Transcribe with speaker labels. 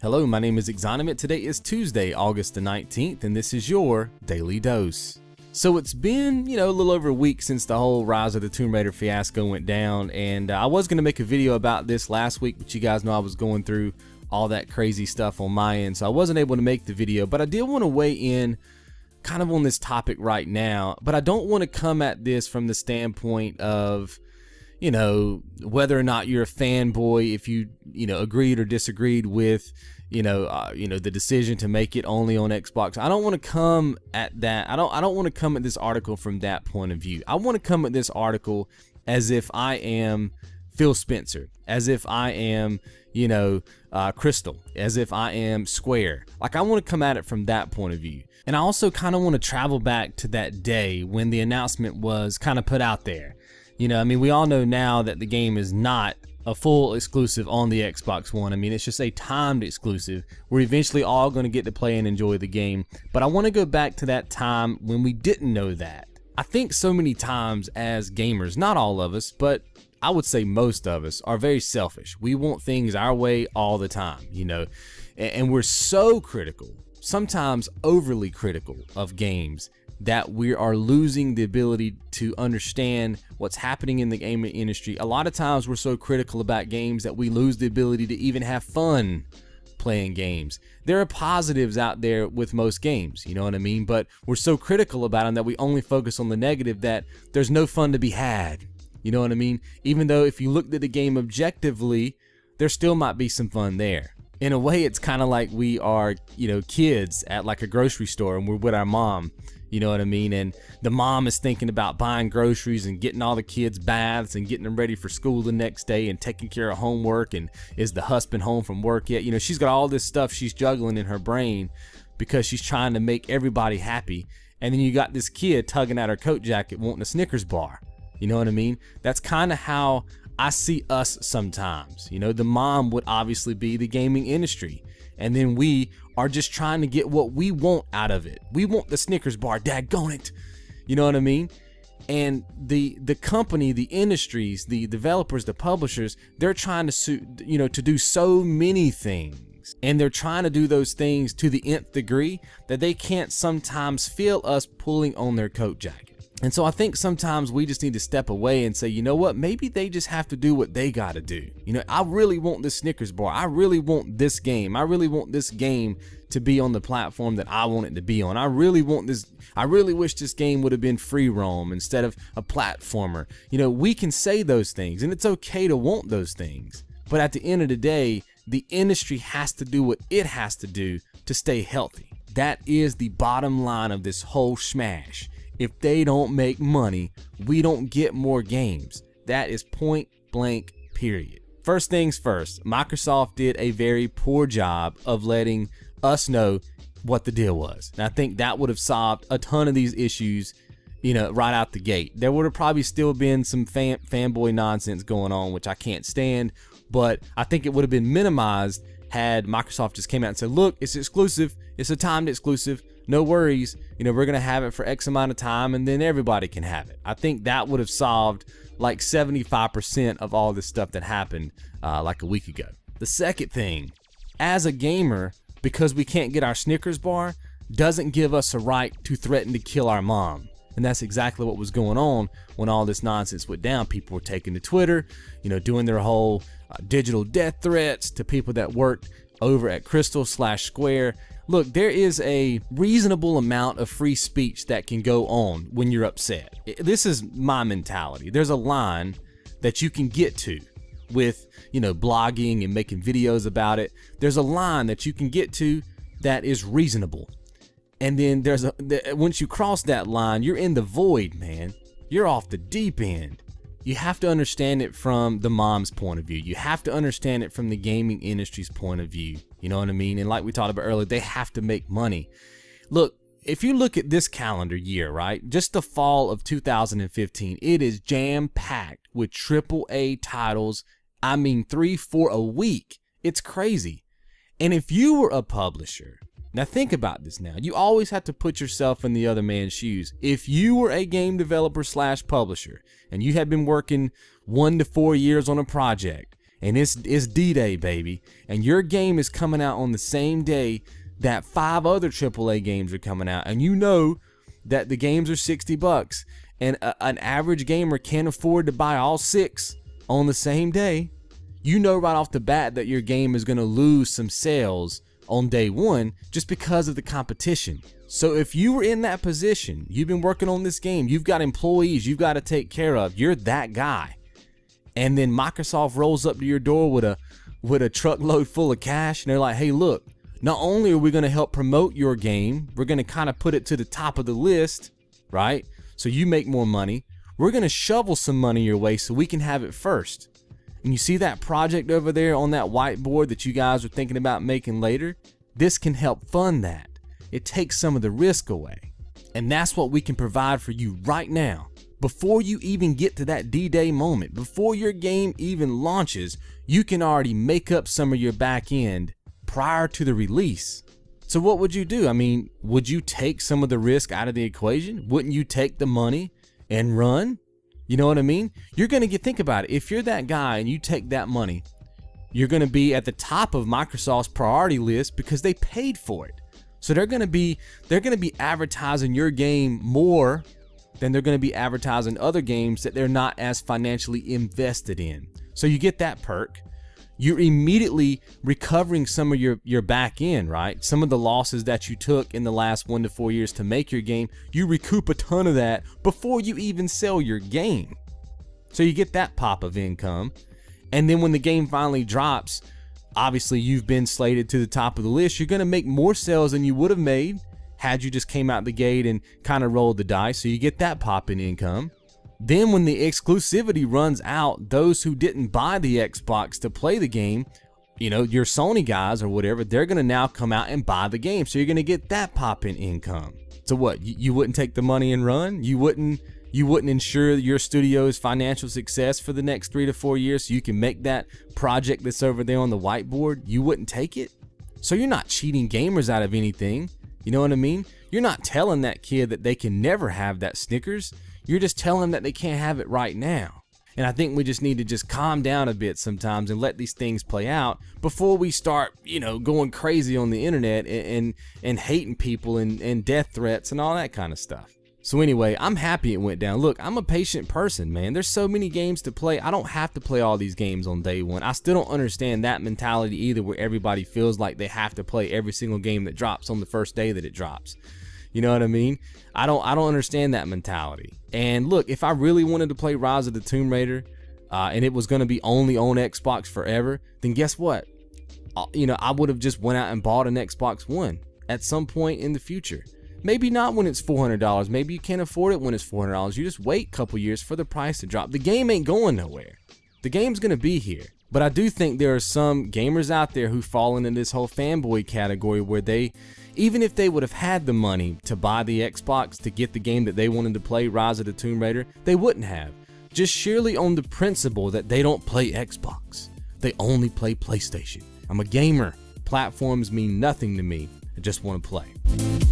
Speaker 1: Hello, my name is XONEVANT. Today is Tuesday, August the 19th, and this is your Daily Dose. So it's been, a little over a week since the whole Rise of the Tomb Raider fiasco went down, and I was going to make a video about this last week, but you guys know I was going through all that crazy stuff on my end, so I wasn't able to make the video, but I did want to weigh in kind of on this topic right now, but I don't want to come at this from the standpoint of, whether or not you're a fanboy, if you, agreed or disagreed with, the decision to make it only on Xbox. I don't want to come at that. I don't want to come at this article from that point of view. I want to come at this article as if I am Phil Spencer, as if I am, Crystal, as if I am Square. Like, I want to come at it from that point of view. And I also kind of want to travel back to that day when the announcement was kind of put out there. We all know now that the game is not a full exclusive on the Xbox One. It's just a timed exclusive. We're eventually all going to get to play and enjoy the game. But I want to go back to that time when we didn't know that. I think so many times as gamers, not all of us, but I would say most of us are very selfish. We want things our way all the time, and we're so critical, sometimes overly critical of games, that we are losing the ability to understand what's happening in the gaming industry. A lot of times we're so critical about games that we lose the ability to even have fun playing games. There are positives out there with most games, but we're so critical about them that we only focus on the negative, that there's no fun to be had. Even though if you looked at the game objectively, there still might be some fun there. In a way, it's kind of like we are, kids at like a grocery store and we're with our mom, and the mom is thinking about buying groceries and getting all the kids baths and getting them ready for school the next day and taking care of homework, and is the husband home from work yet? She's got all this stuff she's juggling in her brain because she's trying to make everybody happy. And then you got this kid tugging at her coat jacket wanting a Snickers bar. That's kind of how I see us sometimes. The mom would obviously be the gaming industry, and then we are just trying to get what we want out of it. We want the Snickers bar, daggone it. And the company, the industries, the developers, the publishers, they're trying to to do so many things, and they're trying to do those things to the nth degree that they can't sometimes feel us pulling on their coat jacket. And so I think sometimes we just need to step away and say, you know what, maybe they just have to do what they got to do. I really want this Snickers bar. I really want this game. I really want this game to be on the platform that I want it to be on. I really want this. I really wish this game would have been free roam instead of a platformer. We can say those things, and it's okay to want those things. But at the end of the day, the industry has to do what it has to do to stay healthy. That is the bottom line of this whole smash. If they don't make money, we don't get more games. That is point blank, period. First things first, Microsoft did a very poor job of letting us know what the deal was. And I think that would have solved a ton of these issues, right out the gate. There would have probably still been some fanboy nonsense going on, which I can't stand, but I think it would have been minimized had Microsoft just came out and said, look, it's exclusive. It's a timed exclusive. No worries. We're going to have it for X amount of time, and then everybody can have it. I think that would have solved like 75% of all this stuff that happened like a week ago. The second thing, as a gamer, because we can't get our Snickers bar, doesn't give us a right to threaten to kill our mom. And that's exactly what was going on when all this nonsense went down. People were taking to Twitter, doing their whole digital death threats to people that worked over at Crystal/Square. Look, there is a reasonable amount of free speech that can go on when you're upset. This is my mentality. There's a line that you can get to with, blogging and making videos about it. There's a line that you can get to that is reasonable. And then once you cross that line, you're in the void, man. You're off the deep end. You have to understand it from the mom's point of view. You have to understand it from the gaming industry's point of view. You know what I mean? And like we talked about earlier, they have to make money. Look, if you look at this calendar year, right? Just the fall of 2015, it is jam-packed with AAA titles. 3-4 a week. It's crazy. And if you were a publisher, now think about this now. You always have to put yourself in the other man's shoes. If you were a game developer/publisher and you had been working 1 to 4 years on a project, and it's D-Day, baby, and your game is coming out on the same day that 5 other AAA games are coming out, and you know that the games are $60, and an average gamer can't afford to buy all 6 on the same day, you know right off the bat that your game is going to lose some sales on day one just because of the competition. So if you were in that position, you've been working on this game, you've got employees you've got to take care of, you're that guy, and then Microsoft rolls up to your door with a truckload full of cash, and they're like, hey, look, not only are we going to help promote your game, we're going to kind of put it to the top of the list, right? So you make more money. We're going to shovel some money your way so we can have it first. And you see that project over there on that whiteboard that you guys are thinking about making later? This can help fund that. It takes some of the risk away. And that's what we can provide for you right now. Before you even get to that D-Day moment, before your game even launches, you can already make up some of your back end prior to the release. So what would you do? I mean, would you take some of the risk out of the equation? Wouldn't you take the money and run? You know what I mean? You're going to think about it. If you're that guy and you take that money, you're going to be at the top of Microsoft's priority list because they paid for it. So they're going to be advertising your game more than they're going to be advertising other games that they're not as financially invested in. So you get that perk. You're immediately recovering some of your back end, right? Some of the losses that you took in the last 1 to 4 years to make your game, you recoup a ton of that before you even sell your game. So you get that pop of income. And then when the game finally drops, obviously you've been slated to the top of the list. You're going to make more sales than you would have made had you just came out the gate and kind of rolled the dice. So you get that pop in income. Then when the exclusivity runs out, those who didn't buy the Xbox to play the game, you know, your Sony guys or whatever, they're going to now come out and buy the game. So you're going to get that pop in income. So what, you wouldn't take the money and run? You wouldn't ensure your studio's financial success for the next 3 to 4 years so you can make that project that's over there on the whiteboard? You wouldn't take it? So you're not cheating gamers out of anything. You know what I mean? You're not telling that kid that they can never have that Snickers. You're just telling them that they can't have it right now. And I think we just need to just calm down a bit sometimes and let these things play out before we start, you know, going crazy on the internet and hating people and death threats and all that kind of stuff. So anyway, I'm happy it went down. Look, I'm a patient person, man. There's so many games to play. I don't have to play all these games on day one. I still don't understand that mentality either, where everybody feels like they have to play every single game that drops on the first day that it drops. You know what I mean? I don't understand that mentality. And look, if I really wanted to play Rise of the Tomb Raider, and it was going to be only on Xbox forever, then guess what? You know, I would have just went out and bought an Xbox One at some point in the future. Maybe not when it's $400. Maybe you can't afford it when it's $400. You just wait a couple years for the price to drop. The game ain't going nowhere. The game's going to be here. But I do think there are some gamers out there who fall into this whole fanboy category where they, even if they would have had the money to buy the Xbox to get the game that they wanted to play, Rise of the Tomb Raider, they wouldn't have. Just surely on the principle that they don't play Xbox. They only play PlayStation. I'm a gamer. Platforms mean nothing to me. I just want to play.